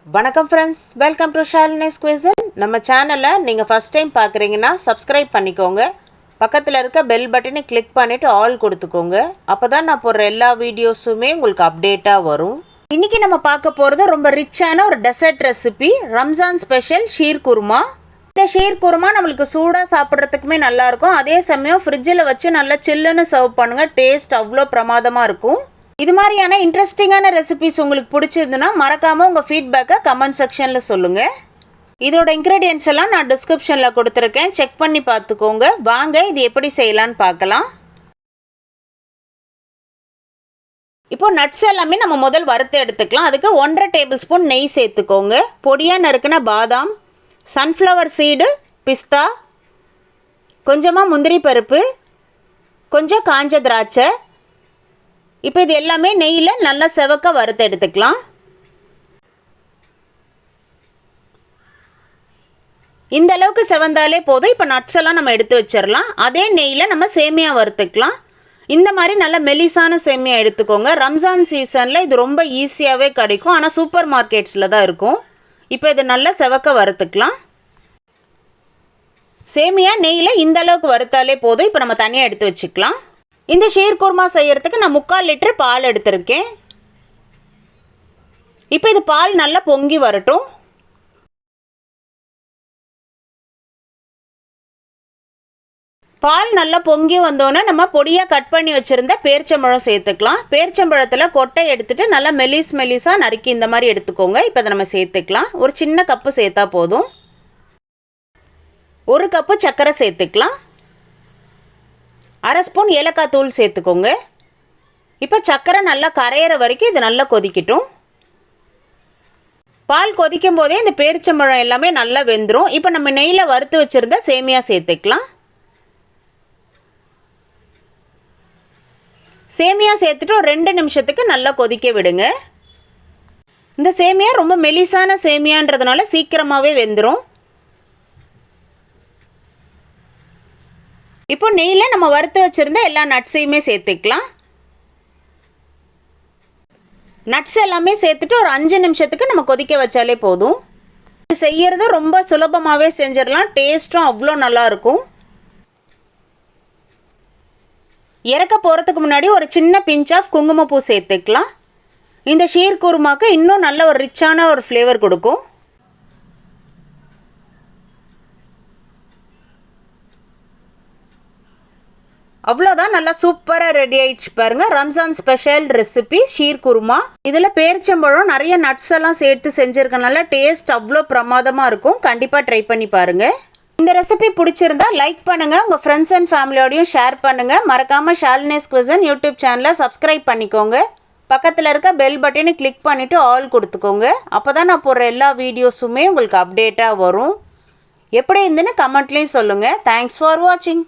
வணக்கம் friends, welcome to Shalini's cuisine. நம்ம சேனலை நீங்கள் ஃபஸ்ட் டைம் பார்க்குறீங்கன்னா சப்ஸ்கிரைப் பண்ணிக்கோங்க. பக்கத்தில் இருக்க பெல் பட்டனை கிளிக் பண்ணிவிட்டு ஆல் கொடுத்துக்கோங்க. அப்போ தான் நான் போடுற எல்லா வீடியோஸுமே உங்களுக்கு அப்டேட்டாக வரும். இன்றைக்கி நம்ம பார்க்க போகிறது ரொம்ப ரிச்சான ஒரு dessert recipe, Ramzan special sheer khurma. இந்த ஷீர் குருமா நம்மளுக்கு சூடாக சாப்பிட்றதுக்குமே நல்லாயிருக்கும். அதே சமயம் ஃப்ரிட்ஜில் வச்சு நல்லா சில்லுன்னு சர்வ் பண்ணுங்கள். டேஸ்ட் அவ்வளோ பிரமாதமாக இருக்கும். இது மாதிரியான இன்ட்ரெஸ்டிங்கான ரெசிபிஸ் உங்களுக்கு பிடிச்சிருந்துன்னா மறக்காமல் உங்கள் ஃபீட்பேக்கை கமெண்ட் செக்ஷனில் சொல்லுங்கள். இதோட இன்க்ரீடியன்ட்ஸ் எல்லாம் நான் டிஸ்கிரிப்ஷனில் கொடுத்துருக்கேன், செக் பண்ணி பார்த்துக்கோங்க. வாங்க இது எப்படி செய்யலான்னு பார்க்கலாம். இப்போது நட்ஸ் எல்லாமே நம்ம முதல் வறுத்து எடுத்துக்கலாம். அதுக்கு 1.5 டேபிள் ஸ்பூன் நெய் சேர்த்துக்கோங்க. பொடியாக நறுக்குன பாதாம், சன்ஃப்ளவர் சீடு, பிஸ்தா, கொஞ்சமாக முந்திரி பருப்பு, கொஞ்சம் காஞ்ச திராட்சை. இப்போ இது எல்லாமே நெய்யில் நல்லா செவக்க வறுத்து எடுத்துக்கலாம். இந்த அளவுக்கு செவந்தாலே போதும். இப்போ நட்ஸ் எல்லாம் நம்ம எடுத்து வச்சிடலாம். அதே நெய்யில் நம்ம சேமியா வறுத்துக்கலாம். இந்த மாதிரி நல்ல மெலிசான சேமியா எடுத்துக்கோங்க. ரம்ஜான் சீசனில் இது ரொம்ப ஈஸியாகவே கிடைக்கும், ஆனால் சூப்பர் மார்க்கெட்ஸில் தான் இருக்கும். இப்போ இது நல்லா செவக்க வறுத்துக்கலாம். சேமியா நெய்யில் இந்த அளவுக்கு வறுத்தாலே போதும். இப்போ நம்ம தனியாக எடுத்து வச்சுக்கலாம். இந்த ஷீர் குருமா செய்யறதுக்கு நான் 3/4 லிட்டர் பால் எடுத்திருக்கேன். இப்போ இது பால் நல்லா பொங்கி வரட்டும். பால் நல்லா பொங்கி வந்தோன்னே நம்ம பொடியாக கட் பண்ணி வச்சுருந்த பேரிச்சம்பழம் சேர்த்துக்கலாம். பேரிச்சம்பழத்தில் கொட்டை எடுத்துகிட்டு நல்லா மெலிசாக நறுக்கி இந்த மாதிரி எடுத்துக்கோங்க. இப்போ அதை நம்ம சேர்த்துக்கலாம். ஒரு சின்ன கப்பு சேர்த்தா போதும். 1 கப்பு சர்க்கரை சேர்த்துக்கலாம். 1/2 ஸ்பூன் ஏலக்காய் தூள் சேர்த்துக்கோங்க. இப்போ சர்க்கரை நல்லா கரையிற வரைக்கும் இது நல்லா கொதிக்கட்டும். பால் கொதிக்கும் போதே இந்த பேரிச்சம்பழம் எல்லாமே நல்லா வெந்துடும். இப்போ நம்ம நெய்யில் வறுத்து வச்சுருந்த சேமியா சேர்த்துக்கலாம். சேமியா சேர்த்துட்டு ஒரு 2 நிமிஷத்துக்கு நல்லா கொதிக்க விடுங்க. இந்த சேமியா ரொம்ப மெலிசான சேமியான்றதுனால சீக்கிரமாகவே வெந்துடும். இப்போ நெய்யில் நம்ம வறுத்து வச்சுருந்த எல்லா நட்ஸையுமே சேர்த்துக்கலாம். நட்ஸ் எல்லாமே சேர்த்துட்டு ஒரு 5 நிமிஷத்துக்கு நம்ம கொதிக்க வச்சாலே போதும். இது செய்கிறது ரொம்ப சுலபமாகவே செஞ்சிடலாம். டேஸ்ட்டும் அவ்வளோ நல்லாயிருக்கும். இறக்க போகிறதுக்கு முன்னாடி ஒரு சின்ன பிஞ்ச் ஆஃப் குங்குமப்பூ சேர்த்துக்கலாம். இந்த ஷீர் குருமாக்கு இன்னும் நல்ல ஒரு ரிச்சான ஒரு ஃப்ளேவர் கொடுக்கும். அவ்வளோதான், நல்லா சூப்பராக ரெடி ஆயிடுச்சு பாருங்கள். Ramzan special recipe sheer khurma. இதில் பேரிச்சம்பழம் நிறைய நட்ஸ் எல்லாம் சேர்த்து செஞ்சுருக்கனால டேஸ்ட் அவ்வளோ பிரமாதமாக இருக்கும். கண்டிப்பாக ட்ரை பண்ணி பாருங்கள். இந்த ரெசிபி பிடிச்சிருந்தா லைக் பண்ணுங்கள், உங்கள் ஃப்ரெண்ட்ஸ் அண்ட் ஃபேமிலியோடையும் ஷேர் பண்ணுங்கள். மறக்காமல் ஷாலினிஸ் குவிசன் யூடியூப் சேனலை சப்ஸ்கிரைப் பண்ணிக்கோங்க. பக்கத்தில் இருக்க பெல் பட்டனை கிளிக் பண்ணிவிட்டு ஆல் கொடுத்துக்கோங்க. அப்போ தான் நான் போடுற எல்லா வீடியோஸுமே உங்களுக்கு அப்டேட்டாக வரும். எப்படி இருந்துன்னு கமெண்ட்லேயும் சொல்லுங்கள். தேங்க்ஸ் ஃபார் வாட்சிங்.